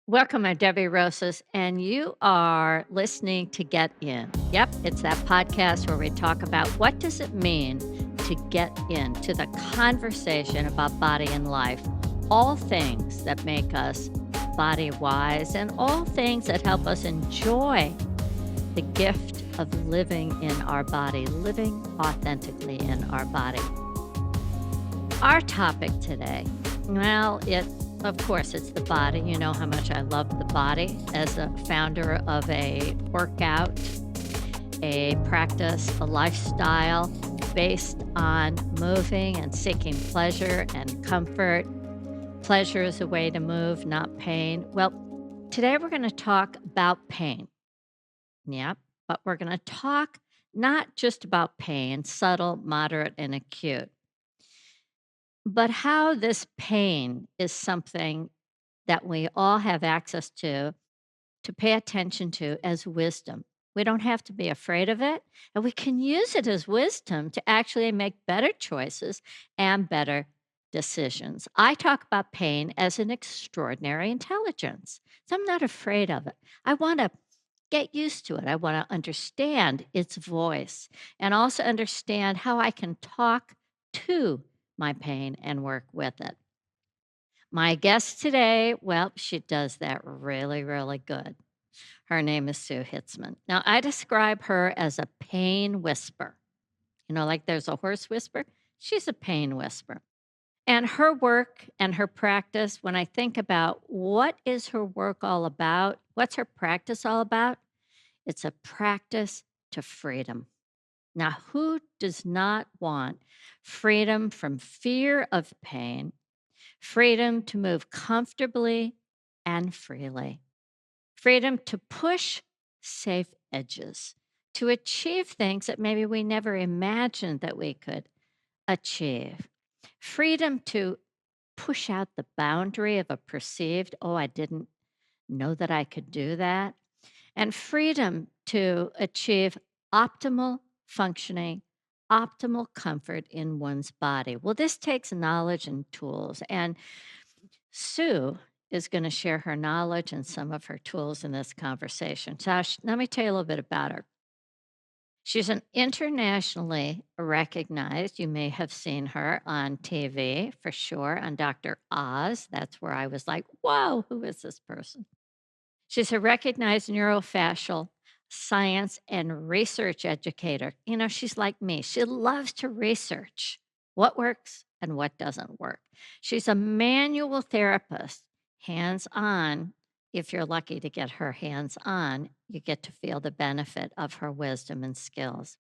Welcome, I'm Debbie Rosas, and you are listening to Get In. Yep, it's that podcast where we talk about what does it mean to get into the conversation about body and life, all things that make us body wise, and all things that help us enjoy the gift of living in our body, living authentically in our body. Our topic today, well, of course, it's the body. You know how much I love the body as a founder of a workout, a practice, a lifestyle based on moving and seeking pleasure and comfort. Pleasure is a way to move, not pain. Well, today we're going to talk about pain. Yep, but we're going to talk not just about pain, subtle, moderate, and acute, but how this pain is something that we all have access to pay attention to as wisdom. We don't have to be afraid of it, and we can use it as wisdom to actually make better choices and better decisions. I talk about pain as an extraordinary intelligence. So I'm not afraid of it. I want to get used to it. I want to understand its voice and also understand how I can talk to my pain and work with it. My guest today, well, she does that really, really good. Her name is Sue Hitzmann. Now, I describe her as a pain whisper. You know, like there's a horse whisper, she's a pain whisper. And her work and her practice, when I think about what is her work all about, what's her practice all about? It's a practice to freedom. Now, who does not want freedom from fear of pain, freedom to move comfortably and freely? Freedom to push safe edges, to achieve things that maybe we never imagined that we could achieve. Freedom to push out the boundary of a perceived, oh, I didn't know that I could do that. And freedom to achieve optimal functioning, optimal comfort in one's body. Well, this takes knowledge and tools. And Sue is going to share her knowledge and some of her tools in this conversation. So, let me tell you a little bit about her. She's an internationally recognized, you may have seen her on TV for sure, on Dr. Oz. That's where I was like, whoa, who is this person? She's a recognized neurofascial science and research educator. You know, she's like me. She loves to research what works and what doesn't work. She's a manual therapist, hands on. If you're lucky to get her hands on, you get to feel the benefit of her wisdom and skills.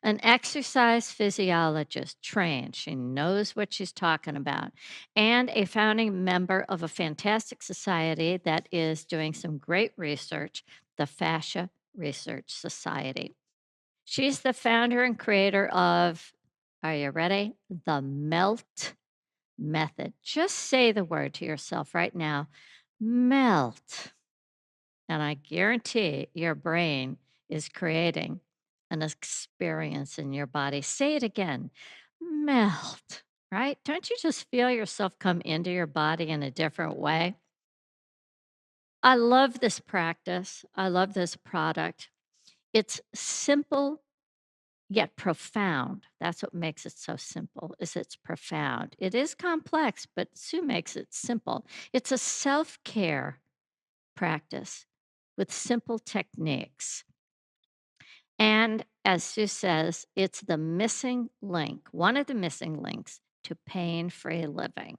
An exercise physiologist trained, she knows what she's talking about, and a founding member of a fantastic society that is doing some great research, the Fascia Research Society. She's the founder and creator of, are you ready? The MELT method. Just say the word to yourself right now, melt. And I guarantee your brain is creating an experience in your body. Say it again, melt, right? Don't you just feel yourself come into your body in a different way? I love this practice. I love this product. It's simple yet profound. That's what makes it so simple. Is it's profound. It is complex, but Sue makes it simple. It's a self-care practice with simple techniques. And as Sue says, it's the missing link, one of the missing links to pain free living.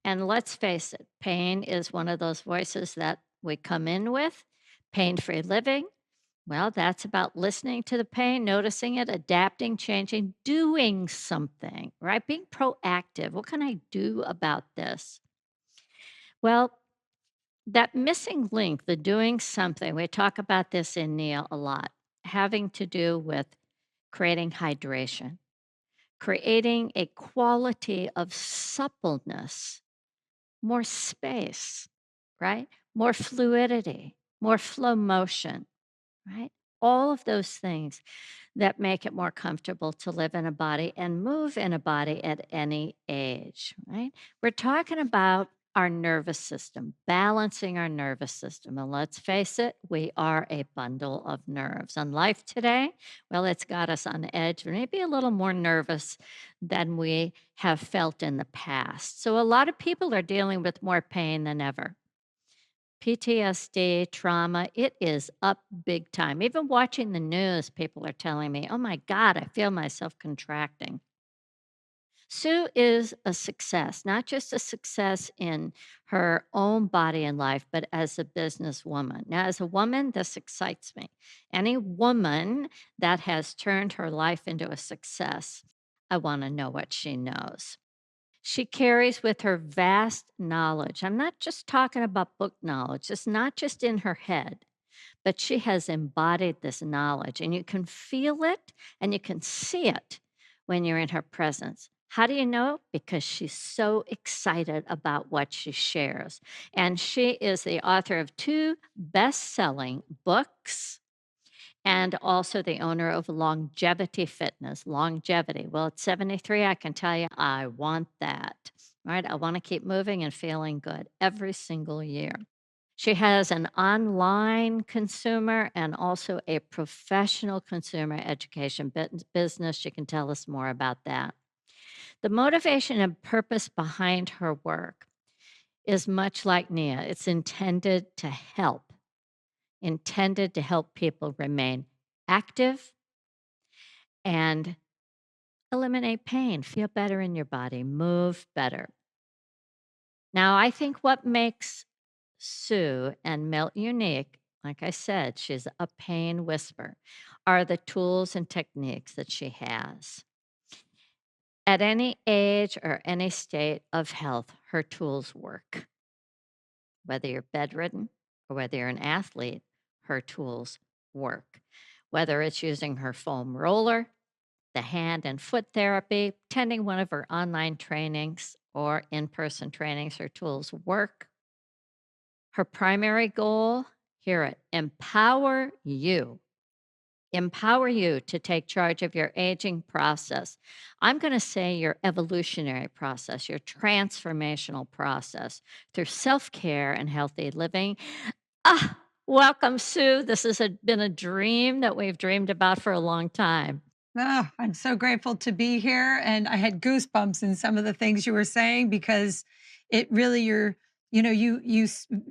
And let's face it, pain is one of those voices that we come in with. Pain free living, well, that's about listening to the pain, noticing it, adapting, changing, doing something, right? Being proactive. What can I do about this? Well, that missing link, the doing something, we talk about this in Neil a lot, having to do with creating hydration, creating a quality of suppleness, more space, right? More fluidity, more flow motion, right? All of those things that make it more comfortable to live in a body and move in a body at any age, right? We're talking about our nervous system, balancing our nervous system. And let's face it, we are a bundle of nerves. And life today, well, it's got us on edge, maybe a little more nervous than we have felt in the past. So a lot of people are dealing with more pain than ever. PTSD, trauma, it is up big time. Even watching the news, people are telling me, oh my God, I feel myself contracting. Sue is a success, not just a success in her own body and life, but as a businesswoman. Now, as a woman, this excites me. Any woman that has turned her life into a success, I want to know what she knows. She carries with her vast knowledge. I'm not just talking about book knowledge, it's not just in her head, but she has embodied this knowledge, and you can feel it and you can see it when you're in her presence. How do you know? Because she's so excited about what she shares. And she is the author of two best selling books and also the owner of Longevity Fitness. Longevity. Well, at 73, I can tell you, I want that. Right? I want to keep moving and feeling good every single year. She has an online consumer and also a professional consumer education business. She can tell us more about that. The motivation and purpose behind her work is much like Nia. It's intended to help people remain active and eliminate pain, feel better in your body, move better. Now, I think what makes Sue and Milt unique, like I said, she's a pain whisper, are the tools and techniques that she has. At any age or any state of health, her tools work. Whether you're bedridden or whether you're an athlete, her tools work. Whether it's using her foam roller, the hand and foot therapy, attending one of her online trainings or in person trainings, her tools work. Her primary goal, hear it, empower you to take charge of your aging process. I'm going to say your evolutionary process, your transformational process through self care and healthy living. Ah, welcome, Sue. This has been a dream that we've dreamed about for a long time. Oh, I'm so grateful to be here. And I had goosebumps in some of the things you were saying because it really, you know,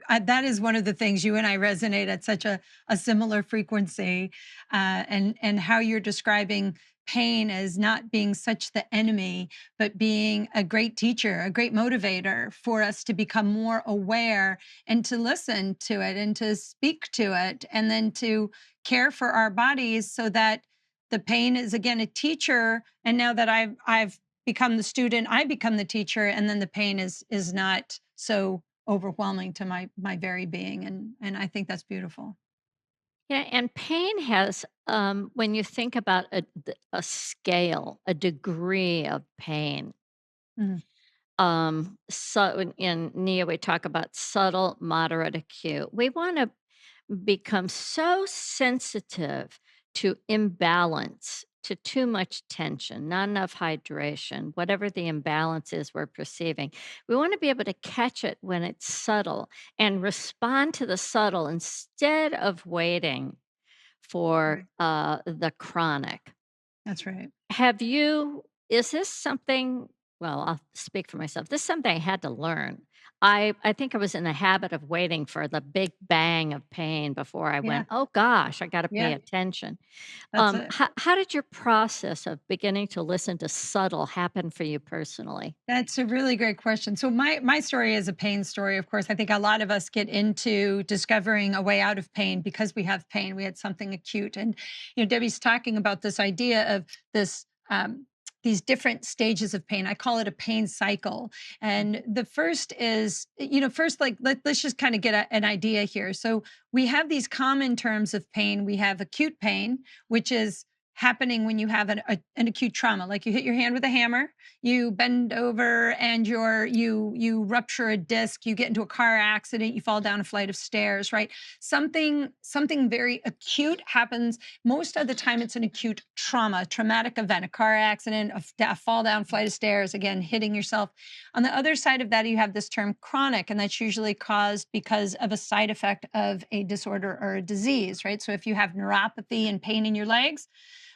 that is one of the things you and I resonate at such a similar frequency. And how you're describing pain as not being such the enemy, but being a great teacher, a great motivator for us to become more aware and to listen to it and to speak to it and then to care for our bodies so that the pain is again a teacher, and now that I've become the student, I become the teacher, and then the pain is not so overwhelming to my very being, and I think that's beautiful. Yeah, and pain has, when you think about a scale, a degree of pain, Mhm. so in NEA, we talk about subtle, moderate, acute. We want to become so sensitive to imbalance, to too much tension, not enough hydration, whatever the imbalance is we're perceiving. We want to be able to catch it when it's subtle and respond to the subtle instead of waiting for Right. the chronic. That's right. Have you is this something well, I'll speak for myself. This is something I had to learn. I think I was in the habit of waiting for the big bang of pain before I Yeah. went, "Oh gosh, I gotta pay Yeah. attention." That's it. How did your process of beginning to listen to subtle happen for you personally? That's a really great question. So my story is a pain story. Of course, I think a lot of us get into discovering a way out of pain because we have pain. We had something acute, and Debbie's talking about this idea of this. These different stages of pain. I call it a pain cycle. And Mhm. the first is, first, like, let's just kind of get an idea here. So we have these common terms of pain. We have acute pain, which is happening when you have an acute trauma. Like you hit your hand with a hammer, you bend over and you rupture a disc, you get into a car accident, you fall down a flight of stairs, right? Something very acute happens. Most of the time it's an acute trauma, a traumatic event, a car accident, a fall down flight of stairs, again, hitting yourself. On the other side of that, you have this term chronic, and that's usually caused because of a side effect of a disorder or a disease, right? So if you have neuropathy and pain in your legs,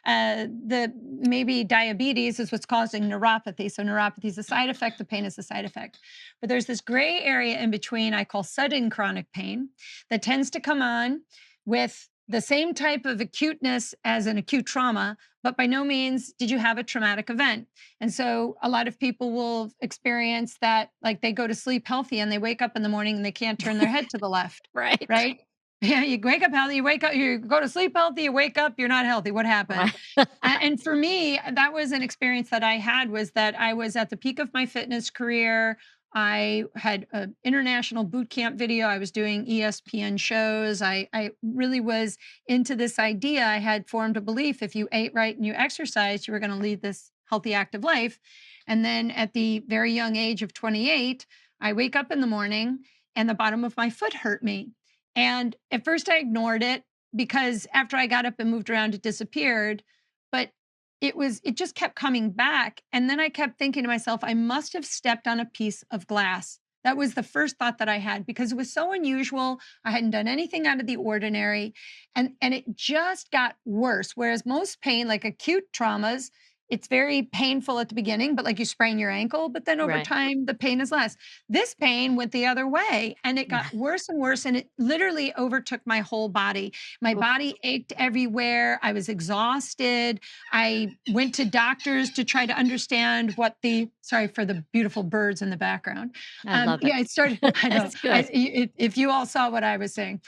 the maybe diabetes is what's causing neuropathy. So neuropathy is a side effect, the pain is a side effect. But there's this gray area in between I call sudden chronic pain that tends to come on with the same type of acuteness as an acute trauma, but by no means did you have a traumatic event. And so a lot of people will experience that, like they go to sleep healthy and they wake up in the morning and they can't turn their head to the left, Right. right? Yeah, you wake up healthy, you wake up, you go to sleep healthy, you wake up, you're not healthy. What happened? Right. And for me, that was an experience that I had was that I was at the peak of my fitness career. I had an international boot camp video. I was doing ESPN shows. I really was into this idea. I had formed a belief if you ate right and you exercised, you were going to lead this healthy, active life. And then at the very young age of 28, I wake up in the morning and the bottom of my foot hurt me. And at first I ignored it because after I got up and moved around, it disappeared. But it just kept coming back. And then I kept thinking to myself, I must have stepped on a piece of glass. That was the first thought that I had because it was so unusual. I hadn't done anything out of the ordinary. And it just got worse. Whereas most pain, like acute traumas, it's very painful at the beginning, but like you sprain your ankle, but then over Right. time the pain is less. This pain went the other way and it got worse and worse. And it literally overtook my whole body. My Oof. body ached everywhere. I was exhausted. I went to doctors to try to understand what the sorry for the beautiful birds in the background. I love it. Yeah, it started. I know. That's good. If you all saw what I was saying,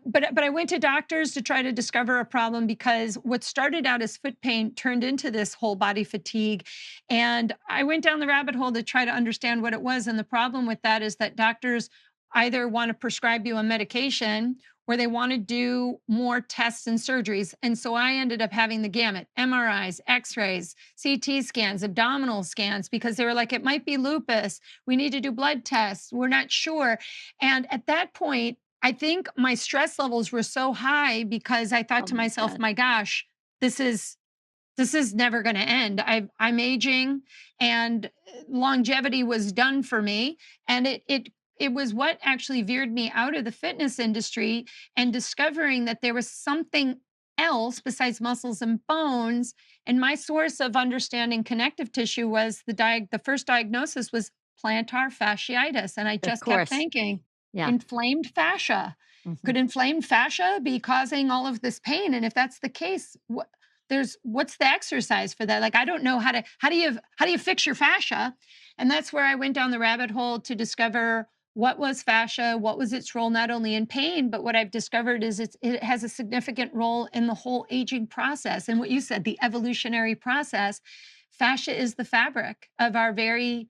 but I went to doctors to try to discover a problem because what started out as foot pain turned into this whole body fatigue, and I went down the rabbit hole to try to understand what it was. And the problem with that is that doctors either want to prescribe you a medication where they want to do more tests and surgeries. And so I ended up having the gamut MRIs, x rays, CT scans, abdominal scans, because they were like, it might be lupus. We need to do blood tests. We're not sure. And at that point, I think my stress levels were so high because I thought Oh to my myself, god. my gosh, this is this is never going to end. I'm aging, and longevity was done for me. And it was what actually veered me out of the fitness industry and discovering that there was something else besides muscles and bones. And my source of understanding connective tissue was the first diagnosis was plantar fasciitis. And I Of just kept course. thinking, Yeah. inflamed fascia. Mhm. Could inflamed fascia be causing all of this pain? And if that's the case, what's the exercise for that? Like, I don't know how do you fix your fascia? And that's where I went down the rabbit hole to discover what was fascia, what was its role not only in pain, but what I've discovered is it has a significant role in the whole aging process. And what you said, the evolutionary process, fascia is the fabric of our very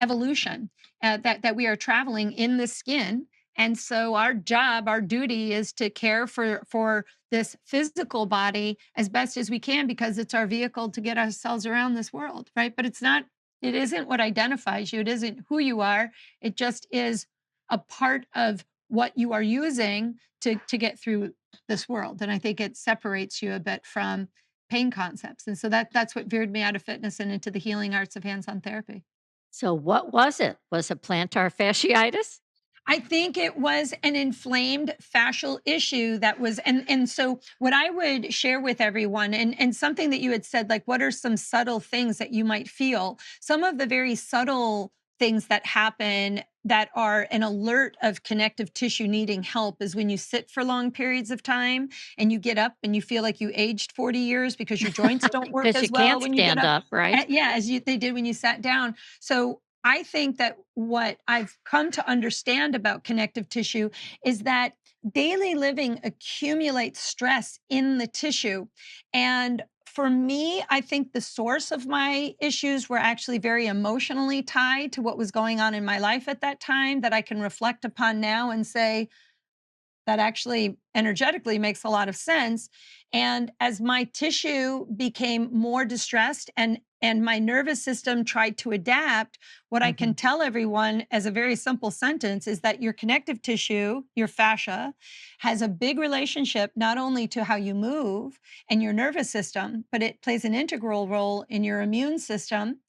evolution, that we are traveling in the skin. And so our job, our duty is to care for this physical body as best as we can because it's our vehicle to get ourselves around this world, right? But it isn't what identifies you. It isn't who you are. It just is a part of what you are using to get through this world. And I think it separates you a bit from pain concepts. And so that's what veered me out of fitness and into the healing arts of hands-on therapy. So what was it? Was it plantar fasciitis? I think it was an inflamed fascial issue that was and so what I would share with everyone and something that you had said, like what are some subtle things that you might feel? Some of the very subtle things that happen that are an alert of connective tissue needing help is when you sit for long periods of time and you get up and you feel like you aged 40 years because your joints don't work Because you as well can't when you get stand up. up, right? Yeah, they did when you sat down. So I think that what I've come to understand about connective tissue is that daily living accumulates stress in the tissue. And for me, I think the source of my issues were actually very emotionally tied to what was going on in my life at that time that I can reflect upon now and say, that actually energetically makes a lot of sense. And as my tissue became more distressed and my nervous system tried to adapt, what I can Mhm. tell everyone as a very simple sentence is that your connective tissue, your fascia, has a big relationship not only to how you move and your nervous system, but it plays an integral role in your immune system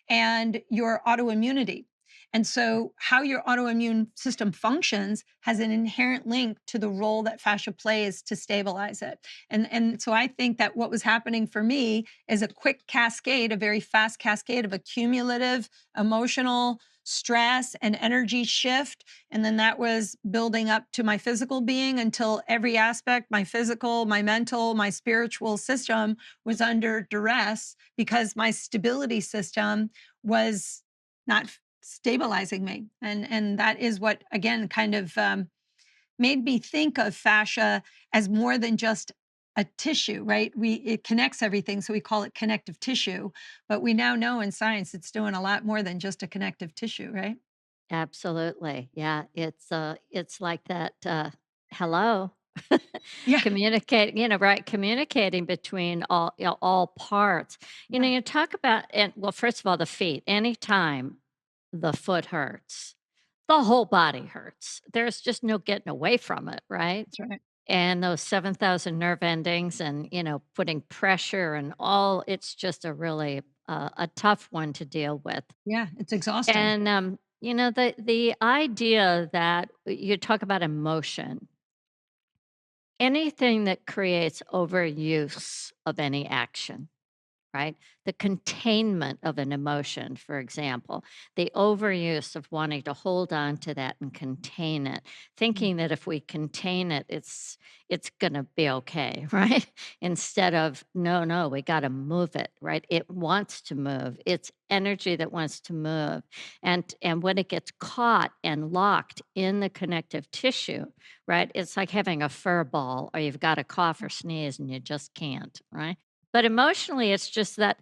and your autoimmunity. And so, how your autoimmune system functions has an inherent link to the role that fascia plays to stabilize it. And so, I think that what was happening for me is a quick cascade, a very fast cascade of accumulative emotional stress and energy shift. And then that was building up to my physical being until every aspect, my physical, my mental, my spiritual system was under duress because my stability system was not stabilizing me. And that is what again kind of made me think of fascia as more than just a tissue, right? We It connects everything, so we call it connective tissue. But we now know in science it's doing a lot more than just a connective tissue, right? Absolutely. Yeah, it's like that, hello. Yeah, Communicate, right, communicating between all parts. yeah, You talk about and well, first of all, the feet. Anytime the foot hurts, the whole body hurts. There's just no getting away from it, right? that's right. And those 7,000 nerve endings and, putting pressure and all, it's just a tough one to deal with. Yeah, it's exhausting. And, the idea that you talk about emotion, anything that creates overuse of any action, right? The containment of an emotion, for example, the overuse of wanting to hold on to that and contain it, Mm, thinking that if we contain it, it's gonna be okay, right? Instead of no, no, we got to move it, right? It wants to move. It's energy that wants to move, and when it gets caught and locked in the connective tissue, right? It's like having a fur ball, or you've got to cough or sneeze and you just can't, right? But emotionally, it's just that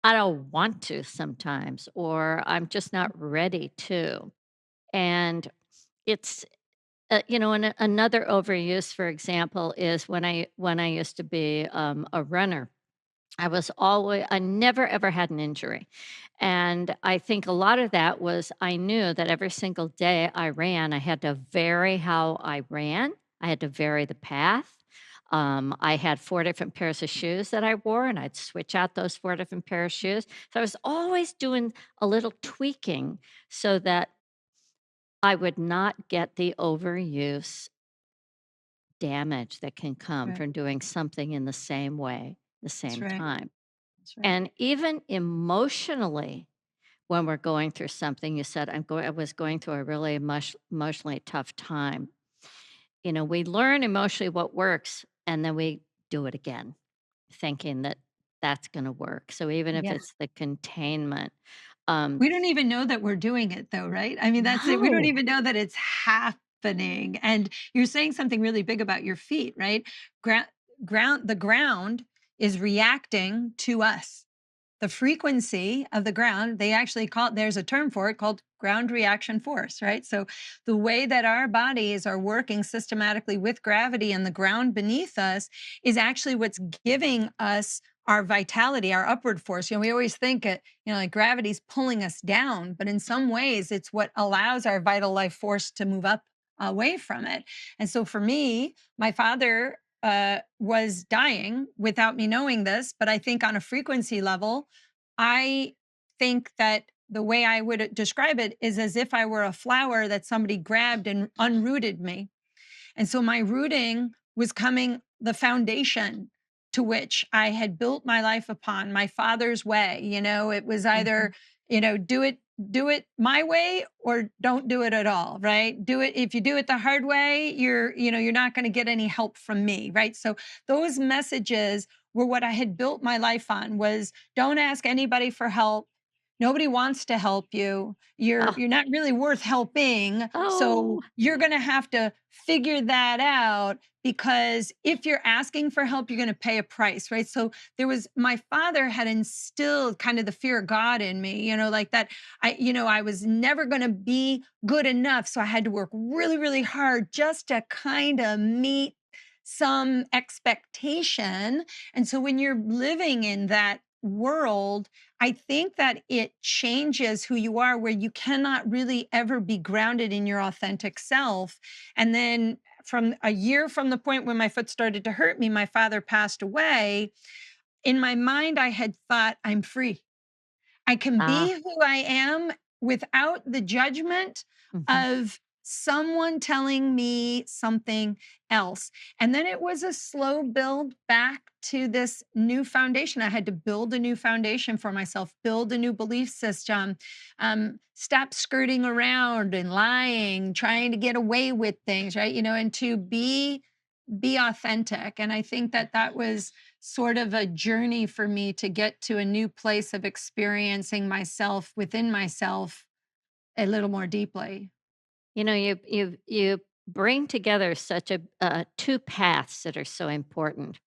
I don't want to sometimes, or I'm just not ready to. And it's, and another overuse, for example, is when I used to be a runner. I never ever had an injury. And I think a lot of that was I knew that every single day I ran, I had to vary how I ran. I had to vary the path. I had 4 different pairs of shoes that I wore, and I'd switch out those 4 different pair of shoes. So I was always doing a little tweaking so that I would not get the overuse damage that can come right. from doing something in the same way, the That's same right. time. That's right. And even emotionally, when we're going through something, you said, I was going through a really emotionally tough time. We learn emotionally what works, and then we do it again, thinking that that's going to work. So even if Yeah. it's the containment, um, We don't even know that we're doing it though, right? I mean, that's it. We don't no, even know that it's happening. And you're saying something really big about your feet, right? Ground, the ground is reacting to us. The frequency of the ground, they actually call it, there's a term for it called ground reaction force, right? So the way that our bodies are working systematically with gravity and the ground beneath us is actually what's giving us our vitality, our upward force. We always think it, like gravity's pulling us down, but in some ways it's what allows our vital life force to move up away from it. And so for me, my father was dying without me knowing this, but I think on a frequency level, I think that the way I would describe it is as if I were a flower that somebody grabbed and unrooted me. And so my rooting was coming the foundation to which I had built my life upon, my father's way. It was either, mhm, do it my way or don't do it at all, right? Do it if you do it the hard way, you're not going to get any help from me, right? So those messages were what I had built my life on was don't ask anybody for help, Nobody wants to help you. You're Oh, you're not really worth helping, so oh, you're gonna have to figure that out because if you're asking for help, you're gonna pay a price, right? So there was my father had instilled kind of the fear of God in me, like that I was never gonna be good enough. So I had to work really, really hard just to kind of meet some expectation. And so when you're living in that world, I think that it changes who you are, where you cannot really ever be grounded in your authentic self. And then, from a year from the point when my foot started to hurt me, my father passed away. In my mind, I had thought, I'm free. I can ah, be who I am without the judgment mhm. of someone telling me something else. And then it was a slow build back to this new foundation. I had to build a new foundation for myself, build a new belief system, stop skirting around and lying, trying to get away with things, right? And to be authentic. And I think that that was sort of a journey for me to get to a new place of experiencing myself within myself a little more deeply. You bring together such a two paths that are so important.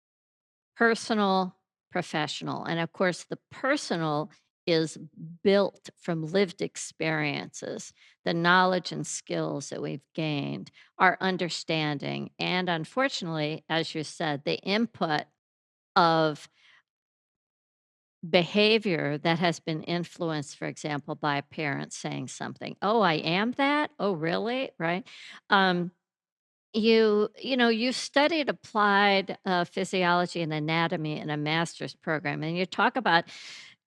Personal, professional. And of course, the personal is built from lived experiences, the knowledge and skills that we've gained, our understanding, and unfortunately, as you said, the input of behavior that has been influenced, for example, by a parent saying something. Oh, I am that? Oh, really? Right? Um, you studied applied physiology and anatomy in a master's program, and you talk about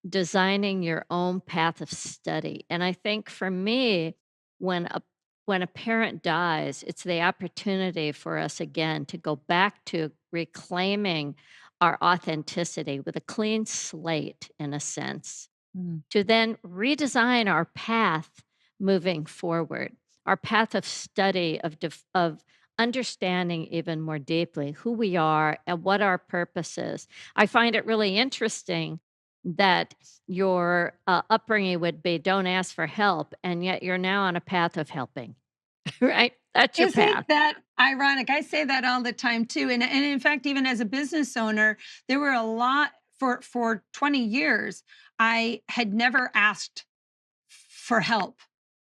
designing your own path of study. And I think for me, when a when a parent dies, it's the opportunity for us again to go back to reclaiming our authenticity with a clean slate, in a sense, Mm. to then redesign our path moving forward, our path of study, of understanding even more deeply who we are and what our purpose is. I find it really interesting that your upbringing would be don't ask for help, and yet you're now on a path of helping, right? That's your Isn't path. that ironic? I say that all the time too. And in fact, even as a business owner, there were a lot for 20 years, I had never asked for help.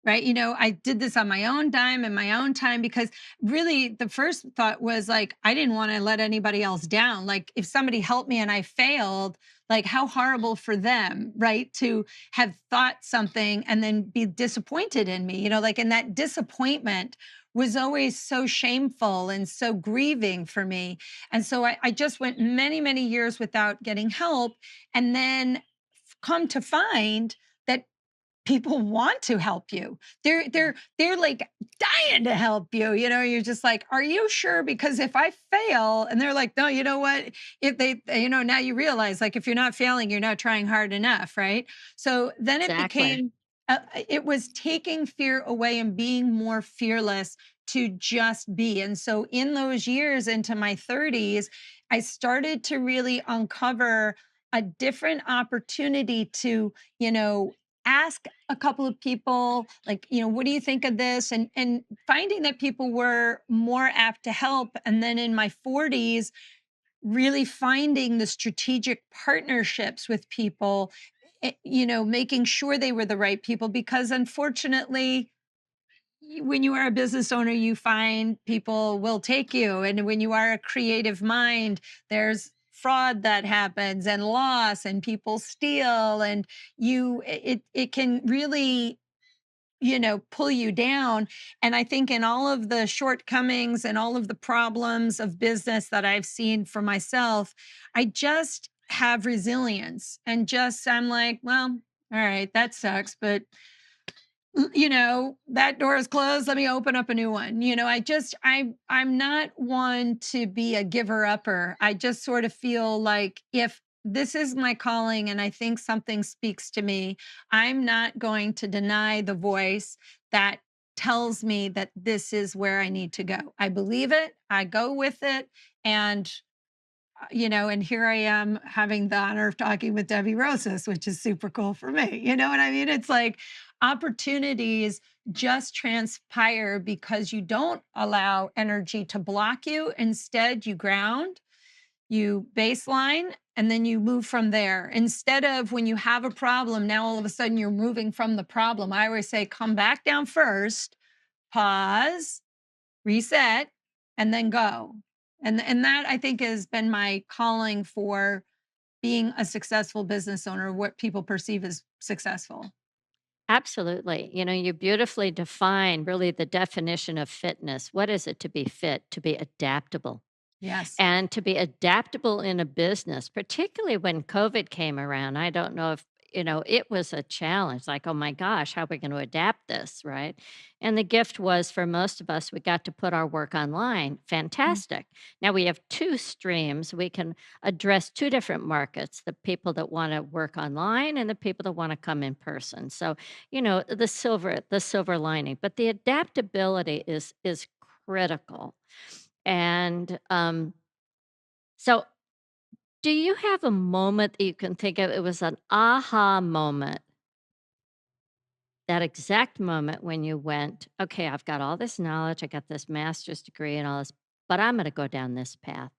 Right? I did this on my own dime and my own time because really the first thought was like, I didn't want to let anybody else down. Like, if somebody helped me and I failed, like, how horrible for them, right? To have thought something and then be disappointed in me, like, and that disappointment was always so shameful and so grieving for me. And so I just went many, many years without getting help. And then come to find that people want to help you. They're like dying to help you. You're just like, "Are you sure? Because if I fail," and they're like, "No, you know what? If now you realize like if you're not failing, you're not trying hard enough, right?" So then it Exactly. became it was taking fear away and being more fearless to just be. And so in those years into my 30s, I started to really uncover a different opportunity to, ask a couple of people like, what do you think of this, and finding that people were more apt to help. And then in my 40s, really finding the strategic partnerships with people, making sure they were the right people, because unfortunately, when you are a business owner, you find people will take you, and when you are a creative mind, there's fraud that happens and loss and people steal, and it can really, pull you down. And I think in all of the shortcomings and all of the problems of business that I've seen for myself, I just have resilience, and just I'm like, well, all right, that sucks, but that door is closed, let me open up a new one. I'm not one to be a giver upper. I just sort of feel like if this is my calling and I think something speaks to me, I'm not going to deny the voice that tells me that this is where I need to go. I believe it, I go with it, and and here I am having the honor of talking with Debbie Rosas, which is super cool for me. You know what I mean? It's like opportunities just transpire because you don't allow energy to block you. Instead, you ground, you baseline, and then you move from there. Instead of when you have a problem, now all of a sudden you're moving from the problem. I always say, come back down first, pause, reset, and then go. And that I think has been my calling for being a successful business owner, what people perceive as successful. Absolutely. You beautifully define really the definition of fitness. What is it to be fit? To be adaptable. Yes. And to be adaptable in a business, particularly when COVID came around, I don't know if, it was a challenge like, oh my gosh, how are we going to adapt this? Right. And the gift was for most of us, we got to put our work online. Mm. Fantastic. Now we have two streams. We can address two different markets, the people that want to work online and the people that want to come in person. So, the silver lining, but the adaptability is critical. And so, do you have a moment that you can think of? It was an aha moment, that exact moment when you went, okay, I've got all this knowledge, I got this master's degree and all this, but I'm going to go down this path.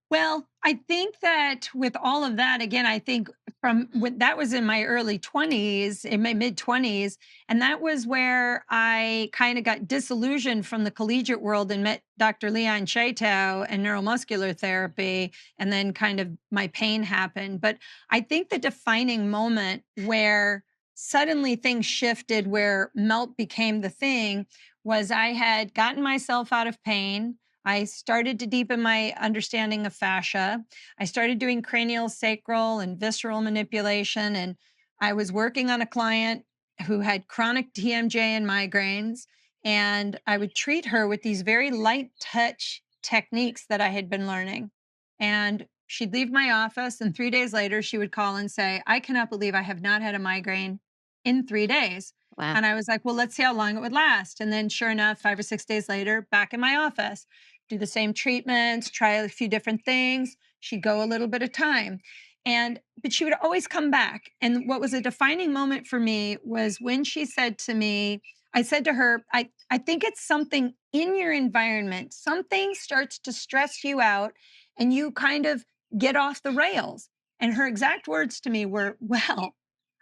Well, I think that with all of that, again, I think from when that was in my early 20s, in my mid 20s, and that was where I kind of got disillusioned from the collegiate world and met Dr. Leon Chaitow and neuromuscular therapy. And then kind of my pain happened. But I think the defining moment where suddenly things shifted, where melt became the thing, was I had gotten myself out of pain. I started to deepen my understanding of fascia. I started doing cranial, sacral, and visceral manipulation. And I was working on a client who had chronic TMJ and migraines. And I would treat her with these very light touch techniques that I had been learning. And she'd leave my office, and 3 days later, she would call and say, I cannot believe I have not had a migraine in 3 days. Wow. And I was like, well, let's see how long it would last. And then, sure enough, 5 or 6 days later, back in my office, do the same treatments, try a few different things. She'd go a little bit of time. But she would always come back. And what was a defining moment for me was when she said to me, I said to her, I think it's something in your environment. Something starts to stress you out and you kind of get off the rails. And her exact words to me were, well,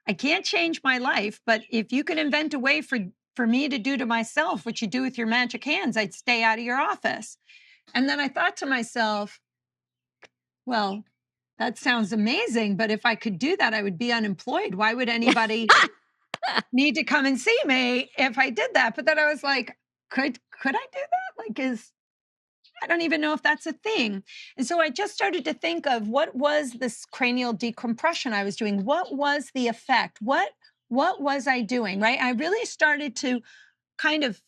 I can't change my life, but if you can invent a way for me to do to myself what you do with your magic hands, I'd stay out of your office. And then I thought to myself, well, that sounds amazing, but if I could do that, I would be unemployed. Why would anybody need to come and see me if I did that? But then I was like, could I do that? Like, is I don't even know if that's a thing. And so I just started to think of what was this cranial decompression I was doing? What was the effect? What was I doing? Right? I really started to kind of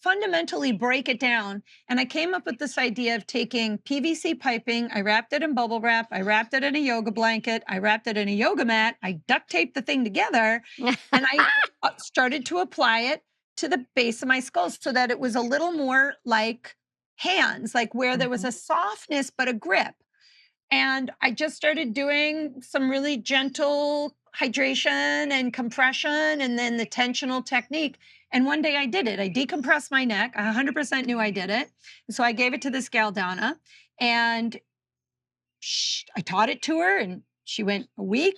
fundamentally break it down. And I came up with this idea of taking PVC piping, I wrapped it in bubble wrap, I wrapped it in a yoga blanket, I wrapped it in a yoga mat, I duct taped the thing together, and I started to apply it to the base of my skull so that it was a little more like hands, like where there was Mhm. a softness but a grip. And I just started doing some really gentle hydration and compression and then the tensional technique. And one day I did it. I decompressed my neck. I 100% knew I did it. So I gave it to this gal, Donna, and I taught it to her, and she went a week,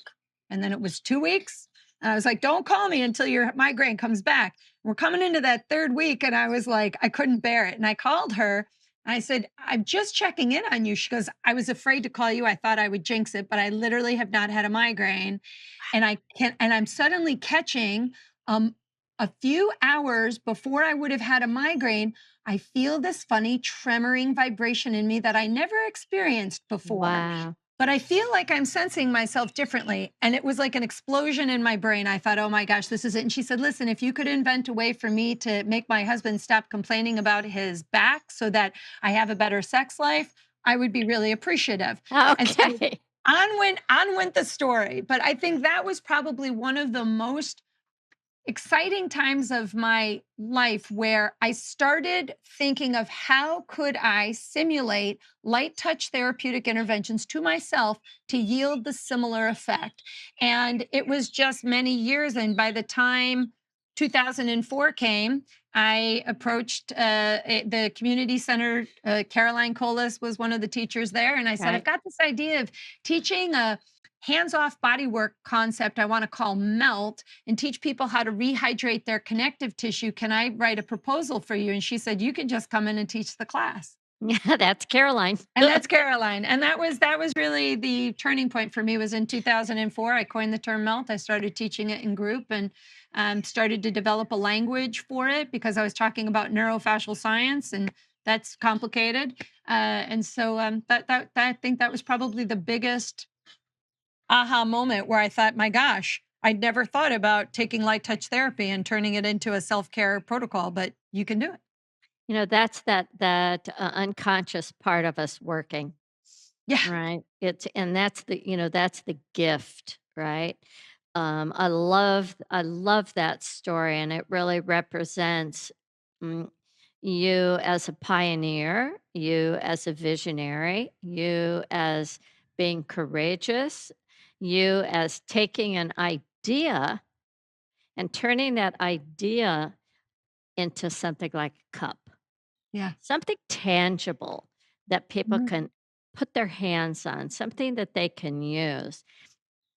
and then it was 2 weeks. And I was like, don't call me until your migraine comes back. We're coming into that third week. And I was like, I couldn't bear it. And I called her. I said, I'm just checking in on you. She goes, I was afraid to call you. I thought I would jinx it, but I literally have not had a migraine. And I'm suddenly catching um, a few hours before I would have had a migraine. I feel this funny tremoring vibration in me that I never experienced before. Wow. But I feel like I'm sensing myself differently. And it was like an explosion in my brain. I thought, oh my gosh, this is it. And she said, listen, if you could invent a way for me to make my husband stop complaining about his back so that I have a better sex life, I would be really appreciative. And so Okay. on went the story. But I think that was probably one of the most exciting times of my life where I started thinking of how could I simulate light touch therapeutic interventions to myself to yield the similar effect. And it was just many years. And by the time 2004 came, I approached the community center. Caroline Colas was one of the teachers there. And I said, I've Right? got this idea of teaching a hands off bodywork concept I want to call melt and teach people how to rehydrate their connective tissue. Can I write a proposal for you? And she said, you can just come in and teach the class. Yeah, that's Caroline. And that's Caroline. And that was really the turning point for me was in 2004. I coined the term melt. I started teaching it in group and started to develop a language for it because I was talking about neurofascial science and that's complicated. And so I think that was probably the biggest aha moment where I thought, my gosh, I'd never thought about taking light touch therapy and turning it into a self-care protocol, but you can do it. That's that unconscious part of us working, Yeah. right? It's and that's the gift, right? I love that story, and it really represents mm, you as a pioneer, you as a visionary, you as being courageous, you as taking an idea and turning that idea into something like a cup. Yeah. Something tangible that people Mhm. can put their hands on, something that they can use.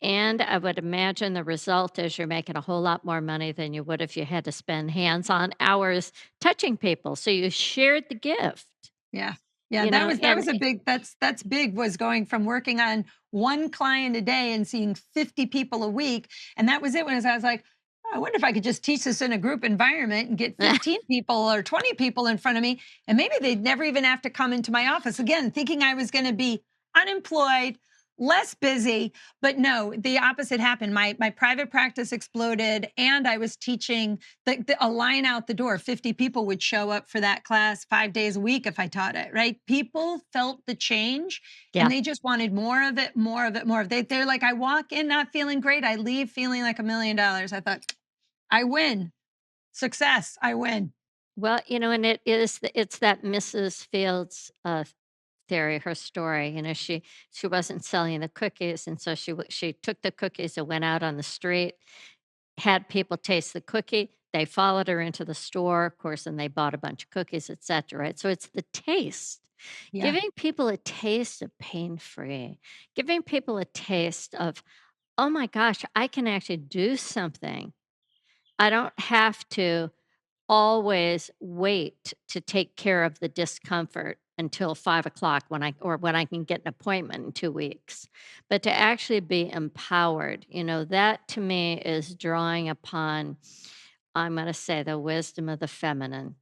And I would imagine the result is you're making a whole lot more money than you would if you had to spend hands-on hours touching people. So you shared the gift, Yeah. Yeah, you that know, was and a big that's big was going from working on one client a day and seeing 50 people a week. And that was it when I was like, "Oh, I wonder if I could just teach this in a group environment and get 15 people or 20 people in front of me. And maybe they'd never even have to come into my office again, thinking I was going to be unemployed, less busy. But no, the opposite happened. My private practice exploded and I was teaching a line out the door. 50 people would show up for that class 5 days a week if I taught it, right? People felt the change yeah. and they just wanted more of it, more of it, more of it. They're like, I walk in not feeling great. I leave feeling like $1 million. I thought, I win. Success. I win. Well, and it's that Mrs. Fields theory, her story. She wasn't selling the cookies, and so she took the cookies and went out on the street, had people taste the cookie. They followed her into the store, of course, and they bought a bunch of cookies, etcetera, right? So it's the taste. Yeah. Giving people a taste of pain-free, giving people a taste of, "Oh my gosh, I can actually do something. I don't have to always wait to take care of the discomfort until 5 o'clock when I can get an appointment in 2 weeks, but to actually be empowered. That to me is drawing upon, I'm going to say, the wisdom of the feminine.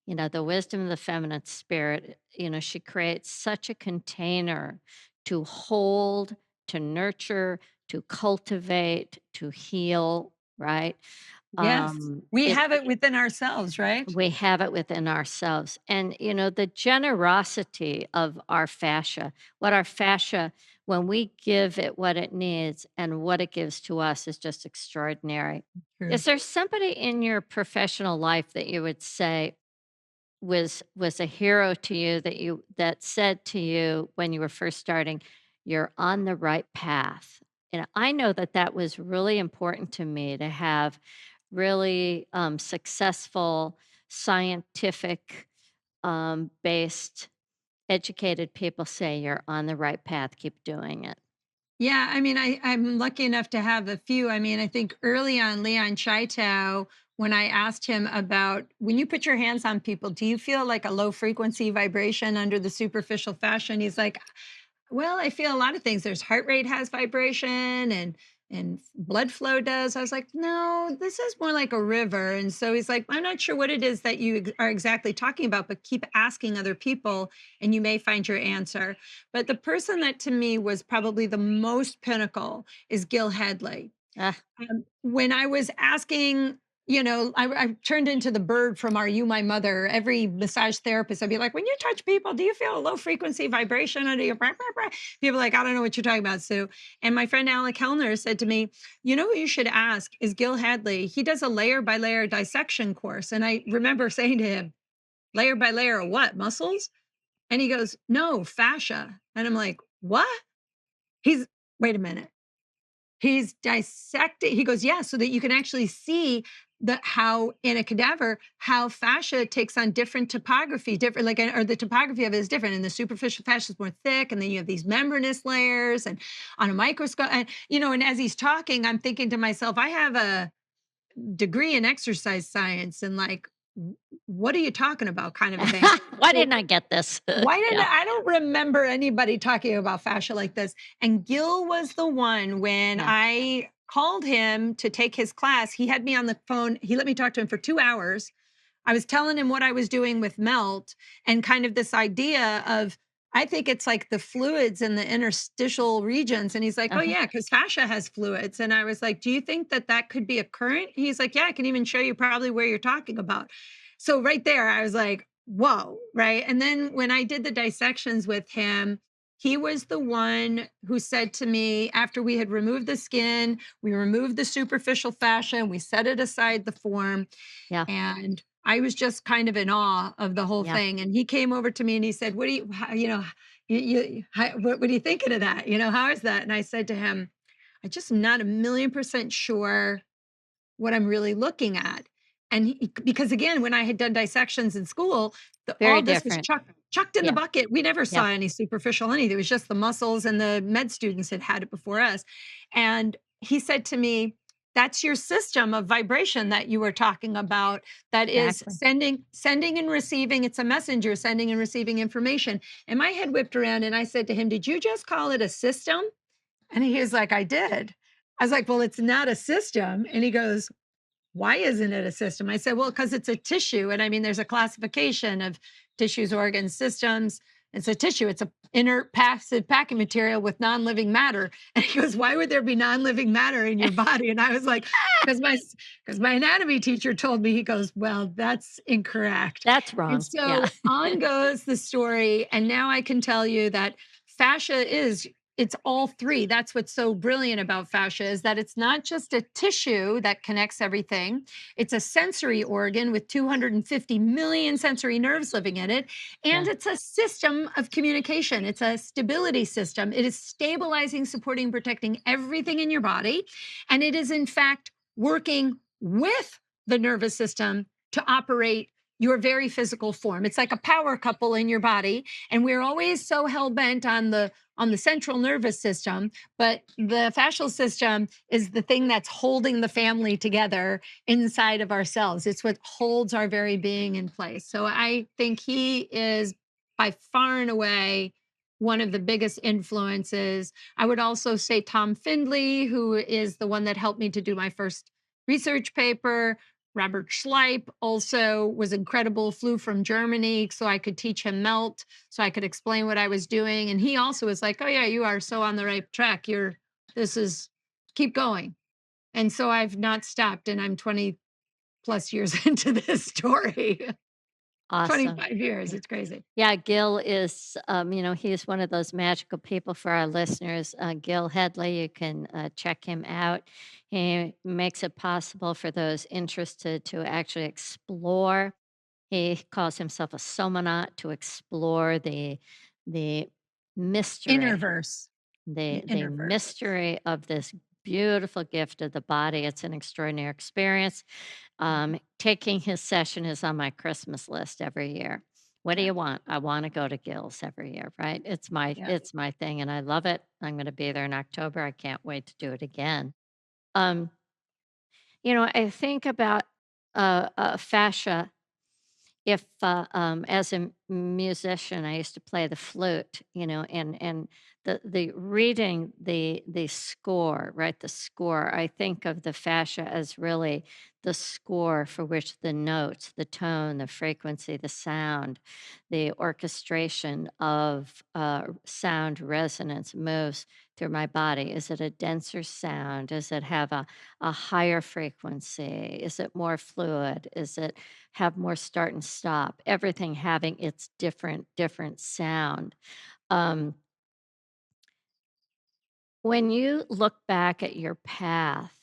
The wisdom of the feminine spirit. She creates such a container to hold, to nurture, to cultivate, to heal, right? Yes. We It have it within ourselves, right? we have it within ourselves. And, the generosity of our fascia, what our fascia, when we give it what it needs and what it gives to us is just extraordinary. True. Is there somebody in your professional life that you would say was a hero to you that said to you when you were first starting, you're on the right path? And I know that was really important to me to have really successful, scientific based, educated people say you're on the right path. Keep doing it. Yeah, I mean, I'm lucky enough to have a few. I mean, I think early on, Leon Chaitow, when I asked him about when you put your hands on people, do you feel like a low frequency vibration under the superficial fascia? And he's like, well, I feel a lot of things. There's heart rate has vibration and blood flow does. I was like, no, this is more like a river. And so he's like, I'm not sure what it is that you are exactly talking about, but keep asking other people and you may find your answer. But the person that to me was probably the most pinnacle is Gil Hadley. Ah, When I was asking I turned into the bird from Are You My Mother? Every massage therapist, I'd be like, when you touch people, do you feel a low frequency vibration under your blah, blah, blah? People are like, I don't know what you're talking about, Sue. And my friend Alec Hellner said to me, you know who you should ask is Gil Hadley. He does a layer by layer dissection course. And I remember saying to him, layer by layer of what? Muscles? And he goes, no, fascia. And I'm like, what? He's, wait a minute. He's dissecting. He goes, yeah, so that you can actually see the how in a cadaver how fascia takes on different topography, different like or the topography of it is different, and the superficial fascia is more thick, and then you have these membranous layers, and on a microscope, and as he's talking, I'm thinking to myself, I have a degree in exercise science, and like, what are you talking about, kind of a thing. Why So didn't I get this? why didn't Yeah, I don't remember anybody talking about fascia like this. And Gil was the one when yeah. I called him to take his class. He had me on the phone. He let me talk to him for 2 hours. I was telling him what I was doing with melt and kind of this idea of, I think it's like the fluids in the interstitial regions. And he's like, oh, Uh-huh. yeah, because fascia has fluids. And I was like, do you think that that could be a current? He's like, yeah, I can even show you probably where you're talking about. So right there, I was like, whoa, right? And then when I did the dissections with him, he was the one who said to me after we had removed the skin, we removed the superficial fascia, and we set it aside the form. Yeah, And I was just kind of in awe of the whole yeah. thing. And he came over to me and he said, "What do you, what are you thinking of that? How is that?" And I said to him, "I just am not a million percent sure what I'm really looking at." And because again, when I had done dissections in school, Very all this was different. chucked in the Yeah, bucket. We never yeah. saw any superficial anything. It was just the muscles, and the med students had had it before us. And he said to me, "That's your system of vibration that you were talking about. That is Exactly. sending and receiving. It's a messenger sending and receiving information." And my head whipped around, and I said to him, "Did you just call it a system?" And he was like, "I did." I was like, "Well, it's not a system." And he goes, "Why isn't it a system?" I said, "Well, because it's a tissue. And I mean, there's a classification of tissues, organs, systems. It's a tissue. It's a inert passive packing material with non-living matter." And he goes, "Why would there be non-living matter in your body?" And I was like, because my anatomy teacher told me." He goes, "Well, that's incorrect." That's And wrong. Yeah. so on goes the story. And now I can tell you that fascia is it's all three. That's what's so brilliant about fascia is that it's not just a tissue that connects everything. It's a sensory organ with 250 million sensory nerves living in it. And Yeah. it's a system of communication. It's a stability system. It is stabilizing, supporting, protecting everything in your body. And it is, in fact, working with the nervous system to operate your very physical form. It's like a power couple in your body. And we're always so hell bent on the central nervous system, but the fascial system is the thing that's holding the family together inside of ourselves. It's what holds our very being in place. So I think he is by far and away one of the biggest influences. I would also say Tom Findley, who is the one that helped me to do my first research paper. Robert Schleip also was incredible, flew from Germany so I could teach him melt, so I could explain what I was doing. And he also was like, "Oh yeah, you are so on the right track. This is keep going." And so I've not stopped, and I'm 20 plus years into this story. Awesome. 25 years. It's crazy. Yeah, Gil is, he's one of those magical people for our listeners. Gil Headley, you can check him out. He makes it possible for those interested to actually explore. He calls himself a somonaut to explore the mystery, Innerverse. The the innerverse. mystery of this beautiful gift of the body. It's an extraordinary experience. Mhm. Taking his session is on my Christmas list every year. What do Yeah. you want? I want to go to Gil's every year, right? Yeah. It's my thing and I love it. I'm going to be there in October. I can't wait to do it again. Um, I think about fascia if, as a musician, I used to play the flute, and the reading the score, right? The score. I think of the fascia as really the score for which the notes, the tone, the frequency, the sound, the orchestration of sound resonance moves through my body? Is it a denser sound? Does it have a higher frequency? Is it more fluid? Is it have more start and stop? Everything having its different sound. Um, when you look back at your path,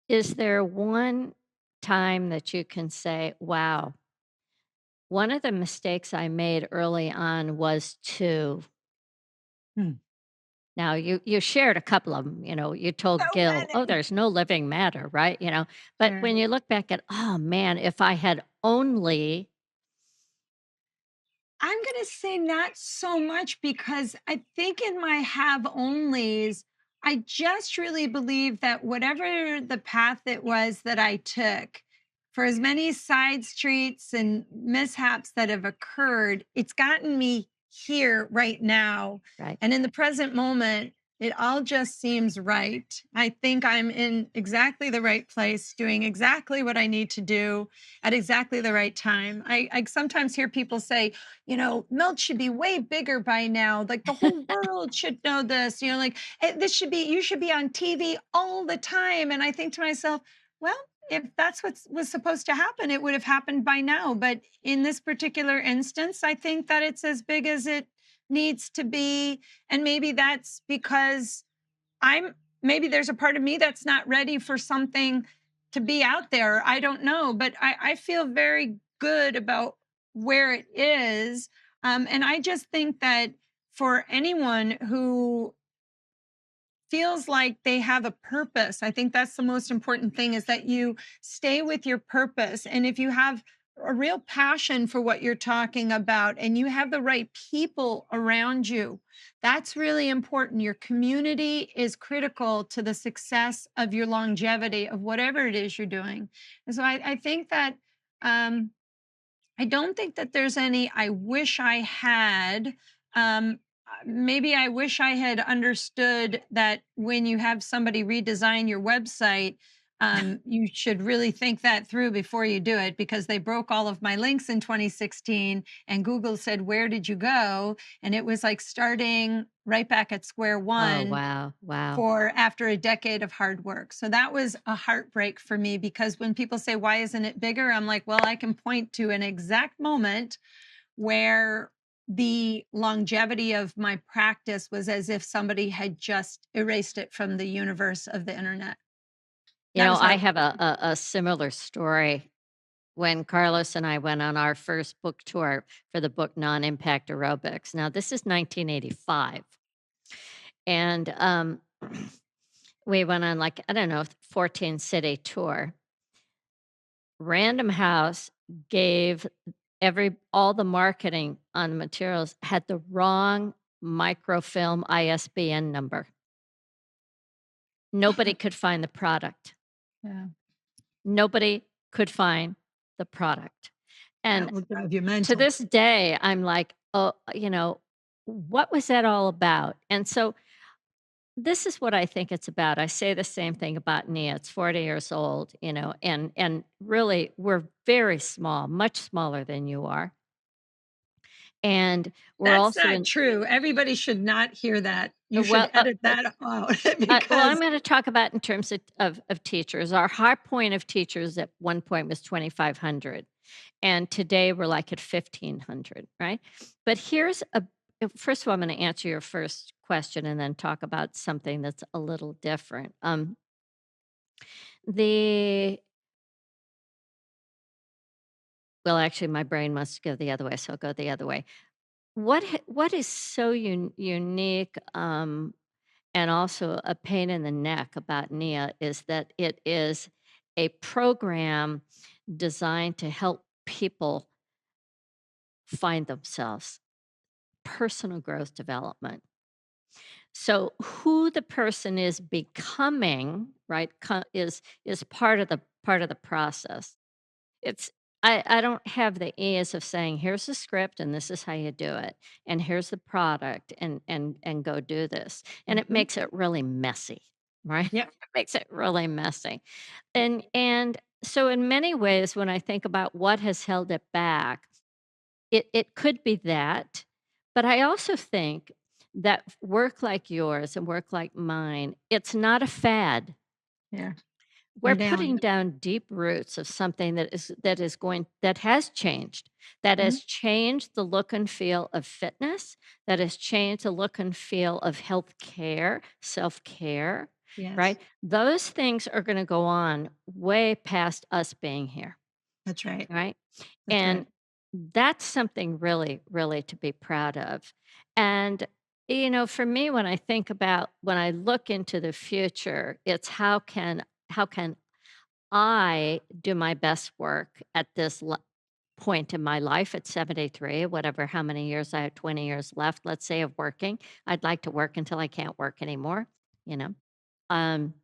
is there one time that you can say, wow, one of the mistakes I made early on was to. Hmm. Now you shared a couple of them. You told So Gil, "Oh, many. there's no living matter," right? But Sure. when you look back at, "Oh, man, if I had only." I'm gonna say not so much because I think in my have onlys, I just really believe that whatever the path it was that I took, for as many side streets and mishaps that have occurred, it's gotten me here right now. Right. And in the present moment, it all just seems right. I think I'm in exactly the right place, doing exactly what I need to do at exactly the right time. I sometimes hear people say, milk should be way bigger by now. Like the whole world should know this. Like this should be, you should be on TV all the time. And I think to myself, well, if that's what was supposed to happen, it would have happened by now. But in this particular instance, I think that it's as big as it needs to be. And maybe that's because I'm maybe there's a part of me that's not ready for something to be out there. I don't know, but I feel very good about where it is. And I just think that for anyone who feels like they have a purpose. I think that's the most important thing is that you stay with your purpose. And if you have a real passion for what you're talking about and you have the right people around you, that's really important. Your community is critical to the success of your longevity of whatever it is you're doing. And so I think that um, I don't think that there's any I wish I had. Maybe I wish I had understood that when you have somebody redesign your website, you should really think that through before you do it because they broke all of my links in 2016 and Google said, "Where did you go?" And it was like starting right back at square Oh, one wow, wow. for after a decade of hard work. So that was a heartbreak for me because when people say, "Why isn't it bigger?" I'm like, well, I can point to an exact moment where the longevity of my practice was as if somebody had just erased it from the universe of the internet. That is I have heartbreaking. a similar story. When Carlos and I went on our first book tour for the book Non-Impact Aerobics. Now, this is 1985, and, we went on, like, I don't know, 14-city tour. Random House gave every all the marketing on the materials had the wrong microfilm ISBN number. Nobody could find the product. Yeah, Nobody could find the product. that And will drive you to mental. this day, I'm like, "Oh, what was that all about?" And so this is what I think it's about. I say the same thing about Nia. It's 40 years old, and really we're very small, much smaller than you are. And we're That's also not in true. Everybody should not hear that. You should well, edit that out well, I'm because going to talk about in terms of teachers. Our high point of teachers at one point was 2,500, and today we're like at 1,500, right? But first of all, I'm going to answer your first question and then talk about something that's a little different. The Well, actually, my brain wants to go the other way, so I'll go the other way. What is so unique, and also a pain in the neck about NIA is that it is a program designed to help people find themselves, personal growth development. So who the person is becoming, right, is part of the process. It's I don't have the ease of saying, "Here's the script and this is how you do it, and here's the product and go do this." And it Mhm. makes it really messy, right? Yep. It makes it really messy. And so in many ways, when I think about what has held it back, it could be that, but I also think that work like yours and work like mine, it's not a fad. Yeah. We're You're nailing putting it. down deep roots of something that has changed, that Mhm. has changed the look and feel of fitness, that has changed the look and feel of health care, self-care, Yes. right? Those things are gonna go on way past us being here, That's right. right? That's And right. that's something really, really to be proud of. And, for me, when I look into the future, it's how can I do my best work at this point in my life at 73, whatever, how many years I have, 20 years left, let's say, of working. I'd like to work until I can't work anymore, you know? Um,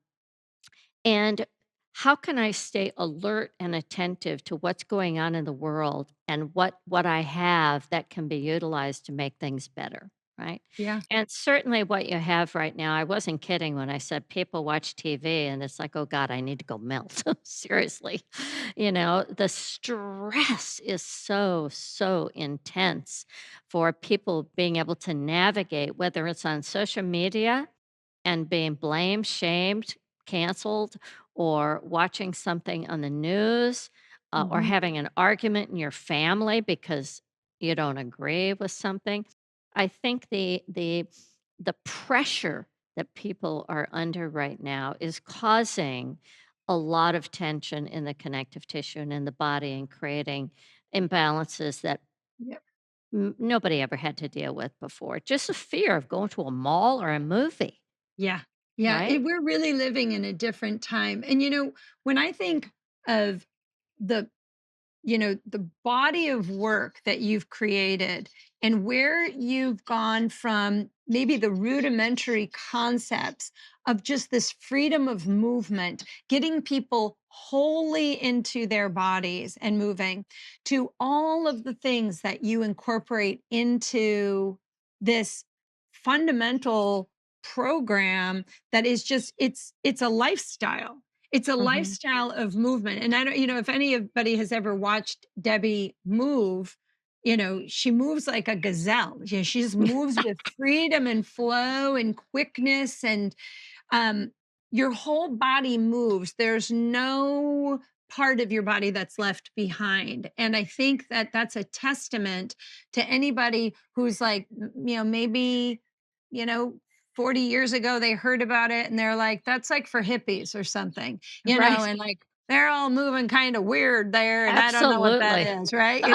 and how can I stay alert and attentive to what's going on in the world and what I have that can be utilized to make things better, right? Yeah. And certainly what you have right now, I wasn't kidding when I said people watch TV and it's like, "Oh god, I need to go melt." Seriously. The stress is so, so intense for people being able to navigate, whether it's on social media and being blamed, shamed, canceled, or watching something on the news, or Mhm. having an argument in your family because you don't agree with something. I think the pressure that people are under right now is causing a lot of tension in the connective tissue and in the body and creating imbalances that Yep. nobody ever had to deal with before. Just the fear of going to a mall or a movie. Yeah. Yeah. Right? We're really living in a different time. And, when I think of the the body of work that you've created and where you've gone from maybe the rudimentary concepts of just this freedom of movement, getting people wholly into their bodies and moving, to all of the things that you incorporate into this fundamental program that is just it's a lifestyle. It's a Mhm. lifestyle of movement, and I don't if anybody has ever watched Debbie move, she moves like a gazelle. She just moves with freedom and flow and quickness, and um, your whole body moves. There's no part of your body that's left behind. And I think that that's a testament to anybody who's like, maybe, you know, 40 years ago they heard about it and they're like, that's like for hippies or something, Right. and like they're all moving kind of weird there. And I don't know what that Absolutely. is, right?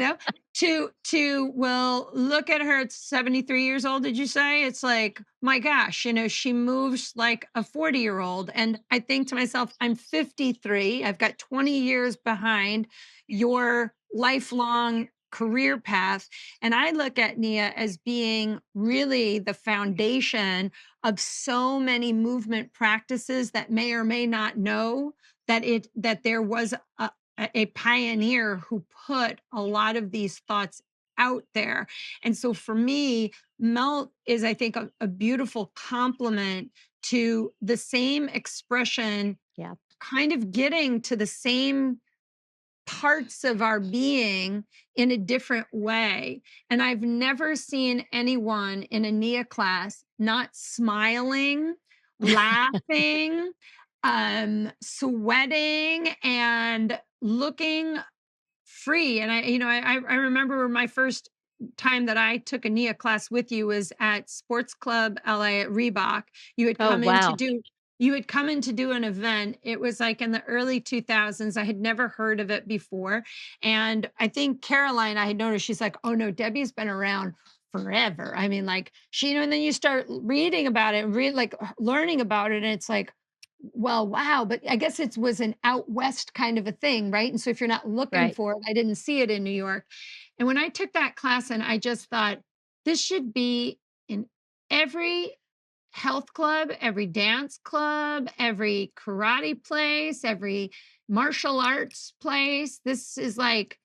To well, look at her at 73 years old, did you say? It's like, my gosh, she moves like a 40-year-old. And I think to myself, I'm 53, I've got 20 years behind your lifelong career path, and I look at Nia as being really the foundation of so many movement practices that may or may not know that there was a pioneer who put a lot of these thoughts out there. And so for me, melt is, I think, a beautiful complement to the same expression, Yeah. kind of getting to the same parts of our being in a different way. And I've never seen anyone in a NIA class not smiling, laughing, sweating, and looking free. And I remember my first time that I took a NIA class with you was at Sports Club LA at Reebok. You had Oh, come in to wow. do you had come in to do an event. It was like in the early 2000s. I had never heard of it before. And I think Caroline, I had noticed, she's like, oh no, Debbie's been around forever. I mean, like and then you start reading about it, read like learning about it, and it's like, well, wow, but I guess it was an out west kind of a thing, right? And so if you're not looking Right. for it, I didn't see it in New York. And when I took that class, and I just thought, this should be in every health club, every dance club, every karate place, every martial arts place. This is like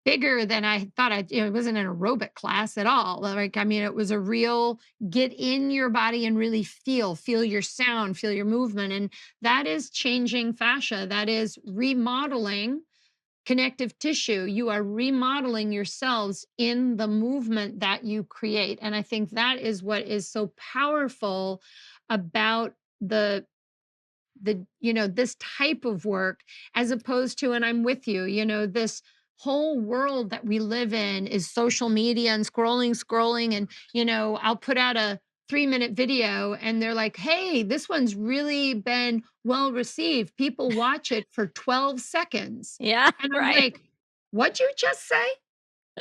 bigger than I thought. It wasn't an aerobic class at all. Like, I mean, it was a real get in your body and really feel your sound, feel your movement. And that is changing fascia. That is remodeling connective tissue. You are remodeling yourselves in the movement that you create. And I think that is what is so powerful about this type of work, as opposed to, and I'm with you, this whole world that we live in is social media and scrolling, and I'll put out a 3-minute video and they're like, hey, this one's really been well received, people watch it for 12 seconds. Yeah, And I'm right. like, what'd you just say?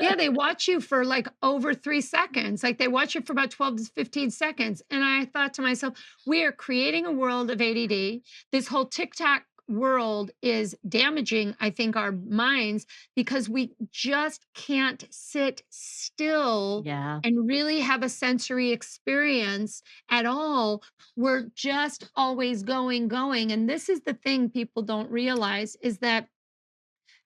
Yeah, they watch you for, like, over 3 seconds, like, they watch you for about 12 to 15 seconds, and I thought to myself, "We are creating a world of ADD. This whole TikTok world is damaging, I think, our minds because we just can't sit still Yeah, and really have a sensory experience at all. We're just always going, and this is the thing people don't realize is that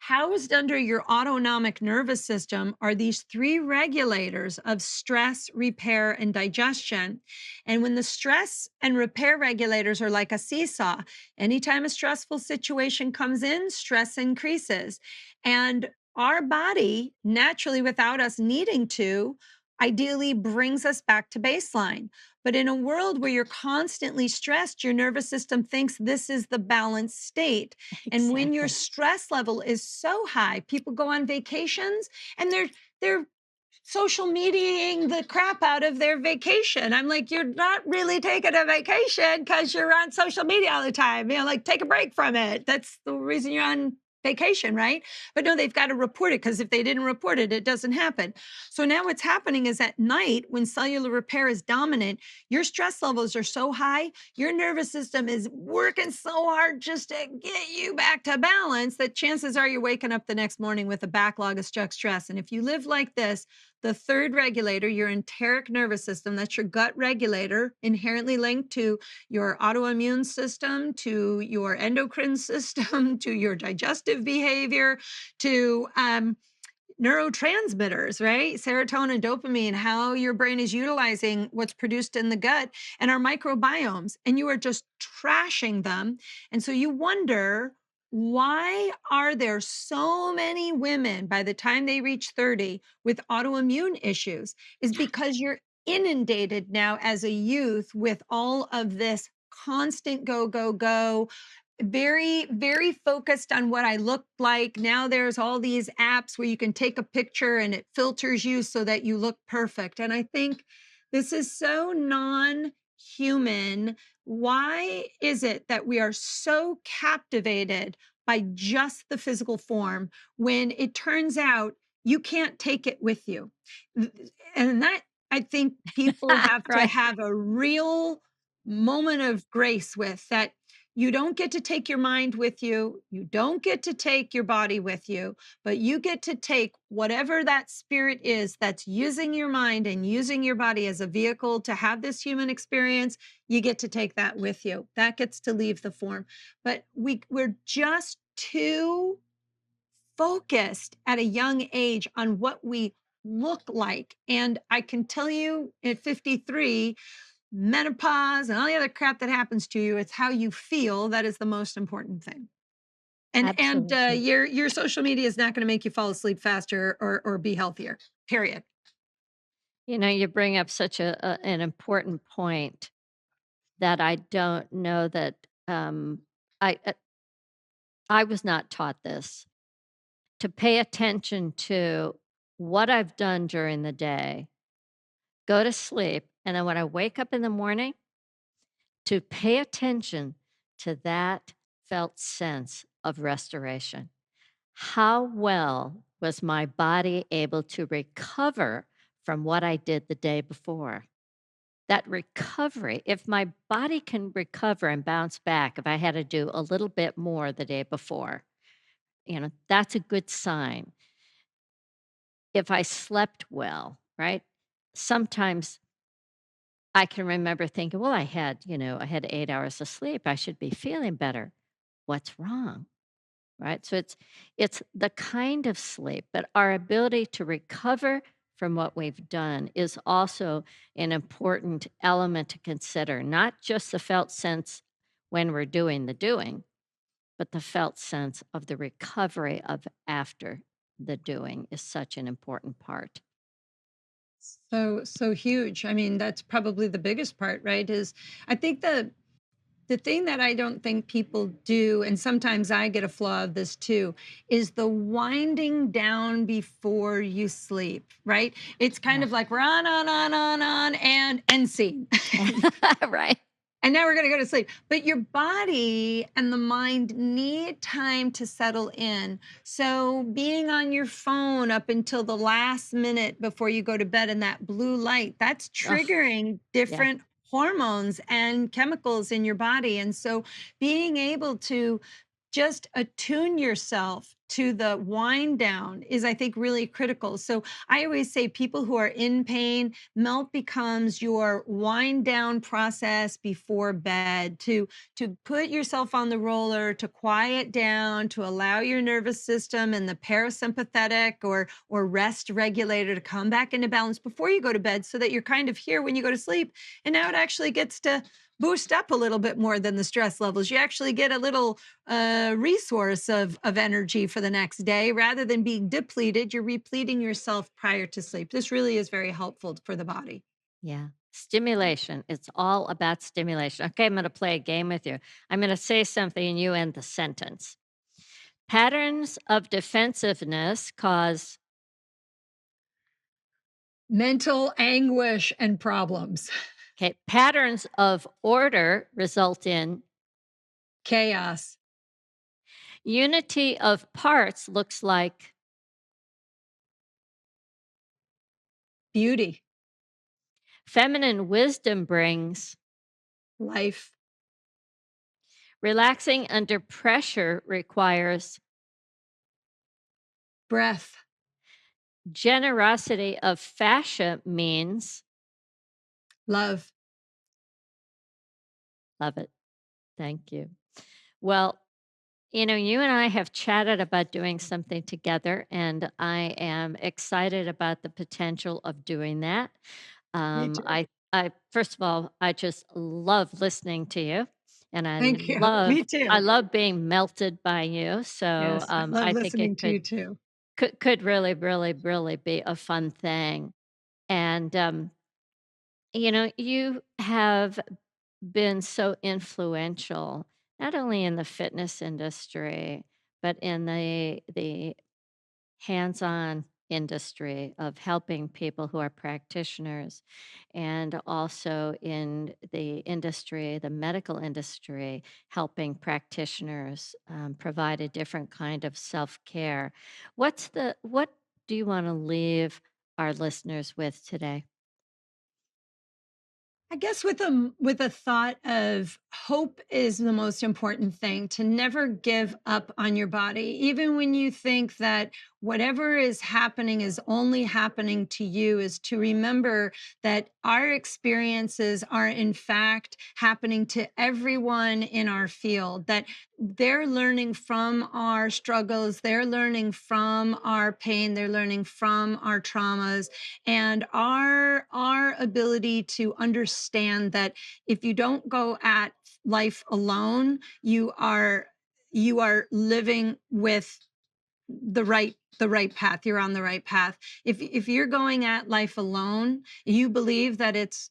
housed under your autonomic nervous system are these three regulators of stress, repair, and digestion. And when the stress and repair regulators are like a seesaw, anytime a stressful situation comes in, stress increases. And our body, naturally, without us needing to, ideally brings us back to baseline. But in a world where you're constantly stressed, your nervous system thinks this is the balanced state. And when your exactly. stress level is so high, people go on vacations and they're social mediating the crap out of their vacation. I'm like, you're not really taking a vacation because you're on social media all the time. Like take a break from it. That's the reason you're on vacation, right? But no, they've got to report it because if they didn't report it, it doesn't happen. So now what's happening is at night, when cellular repair is dominant, your stress levels are so high, your nervous system is working so hard just to get you back to balance that chances are you're waking up the next morning with a backlog of stuck stress. And if you live like this, the third regulator, your enteric nervous system, that's your gut regulator, inherently linked to your autoimmune system, to your endocrine system, to your digestive behavior, to neurotransmitters, right? Serotonin, dopamine, how your brain is utilizing what's produced in the gut and our microbiomes, and you are just trashing them. And so you wonder, why are there so many women by the time they reach 30 with autoimmune issues? Is because you're inundated now as a youth with all of this constant go, go, go, very, very focused on what I look like. Now there's all these apps where you can take a picture and it filters you so that you look perfect. And I think this is so non-human. Why is it that we are so captivated by just the physical form when it turns out you can't take it with you? And that, I think people have to Right. have a real moment of grace with that. You don't get to take your mind with you. You don't get to take your body with you, but you get to take whatever that spirit is that's using your mind and using your body as a vehicle to have this human experience. You get to take that with you. That gets to leave the form. But we're just too focused at a young age on what we look like. And I can tell you at 53, menopause and all the other crap that happens to you, it's how you feel that is the most important thing. And Absolutely. your social media is not going to make you fall asleep faster or be healthier. Period. You bring up such an important point that I don't know that I uh, I was not taught this, to pay attention to what I've done during the day, go to sleep, and then when I wake up in the morning, to pay attention to that felt sense of restoration. How well was my body able to recover from what I did the day before? That recovery, if my body can recover and bounce back, if I had to do a little bit more the day before, that's a good sign. If I slept well, right? Sometimes I can remember thinking, well, I had 8 hours of sleep. I should be feeling better. What's wrong? Right? So it's the kind of sleep, but our ability to recover from what we've done is also an important element to consider, not just the felt sense when we're doing the doing, but the felt sense of the recovery of after the doing is such an important part. So huge. I mean, that's probably the biggest part, right? Is I think the thing that I don't think people do, and sometimes I get a flaw of this too, is the winding down before you sleep, right? It's kind Yeah. of like we're on, and end scene. Right. And now we're going to go to sleep. But your body and the mind need time to settle in. So, being on your phone up until the last minute before you go to bed and that blue light, that's Oh, triggering yeah. different hormones and chemicals in your body. And so, being able to just attune yourself to the wind down is, I think, really critical. So, I always say people who are in pain, melt becomes your wind down process before bed to put yourself on the roller, to quiet down, to allow your nervous system and the parasympathetic or rest regulator to come back into balance before you go to bed so that you're kind of here when you go to sleep. And now it actually gets to boost up a little bit more than the stress levels. You actually get a little resource of energy for the next day rather than being depleted. You're repleting yourself prior to sleep. This really is very helpful for the body. Yeah. Stimulation. It's all about stimulation. Okay, I'm going to play a game with you. I'm going to say something and you end the sentence. Patterns of defensiveness cause, Mental anguish and problems, okay, patterns of order result in chaos, unity of parts looks like beauty, feminine wisdom brings life, relaxing under pressure requires breath, generosity of fascia means love. love it. Thank you. Well, you and I have chatted about doing something together, and I am excited about the potential of doing that. Me Um, too. I, I first of all, I just love listening to you, and Thank you. Me I too. love being melted by you. So Yes, I love I think it listening to you too. could really, really, really be a fun thing. And you have been so influential, not only in the fitness industry, but in the hands-on industry of helping people who are practitioners, and also in the industry, the medical industry, helping practitioners provide a different kind of self-care. What do you want to leave our listeners with today? I guess with a thought of hope is the most important thing, to never give up on your body even when you think that whatever is happening is only happening to you, is to remember that our experiences are in fact happening to everyone in our field, that they're learning from our struggles, they're learning from our pain, they're learning from our traumas, and our ability to understand that if you don't go at life alone, you are living with the right path. You're on the right path. If you're going at life alone, you believe that it's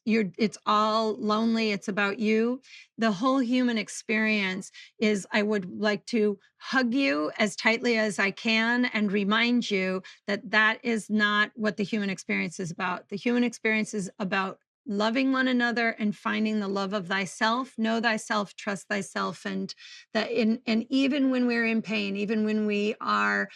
all lonely, it's about you. The whole human experience is, I would like to hug you as tightly as I can and remind you that that is not what the human experience is about. The human experience is about loving one another and finding the love of thyself. Know thyself, trust thyself, and that in and even when we're in pain, even when we are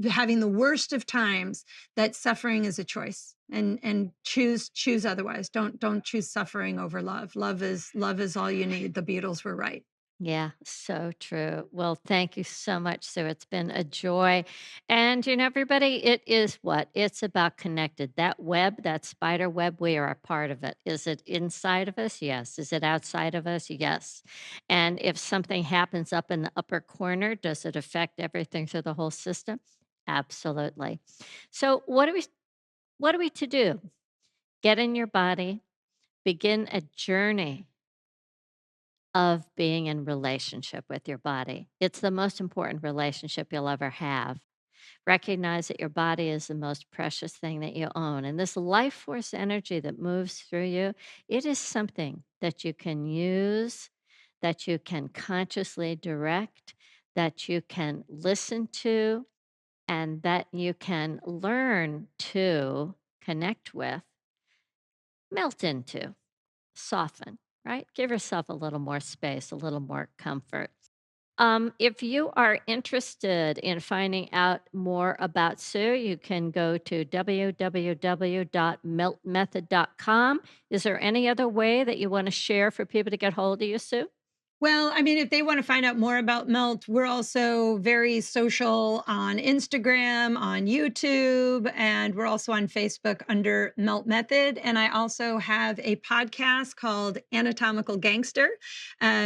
having the worst of times, that suffering is a choice, and choose otherwise. Don't choose suffering over love. Love is all you need. The Beatles were right. Yeah, so true. Well, thank you so much, Sue. It's been a joy. And, everybody, it is what? It's about connected. That web, that spider web, we are a part of it. Is it inside of us? Yes. Is it outside of us? Yes. And if something happens up in the upper corner, does it affect everything through the whole system? Absolutely. So, what are we to do? Get in your body, begin a journey of being in relationship with your body. It's the most important relationship you'll ever have. Recognize that your body is the most precious thing that you own. And this life force energy that moves through you, it is something that you can use, that you can consciously direct, that you can listen to, and that you can learn to connect with, melt into, soften, right? Give yourself a little more space, a little more comfort. If you are interested in finding out more about Sue, you can go to www.meltmethod.com. Is there any other way that you want to share for people to get hold of you, Sue? Well, I mean, if they want to find out more about Melt, we're also very social on Instagram, on YouTube, and we're also on Facebook under Melt Method. And I also have a podcast called Anatomical Gangster,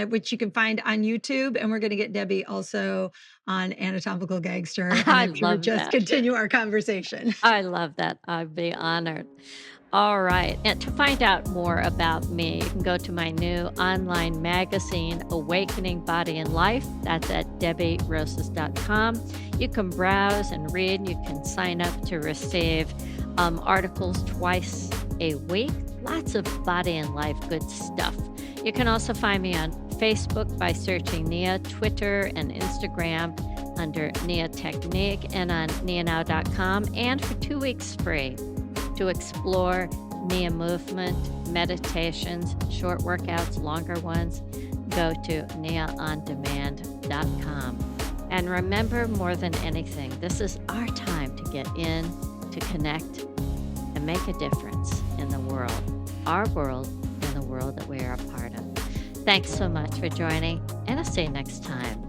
which you can find on YouTube. And we're going to get Debbie also on Anatomical Gangster. And I then she would love just that. continue our conversation. I love that. I'd be honored. All right. And to find out more about me, you can go to my new online magazine, Awakening Body and Life. That's at debbierosas.com. You can browse and read. You can sign up to receive articles twice a week. Lots of body and life good stuff. You can also find me on Facebook by searching Nia, Twitter, and Instagram under Nia Technique, and on nianow.com, and for 2 weeks free to explore Nia movement, meditations, short workouts, longer ones, go to niaondemand.com. And remember, more than anything, this is our time to get in, to connect, and make a difference in the world, our world, and the world that we are a part of. Thanks so much for joining, and I'll see you next time.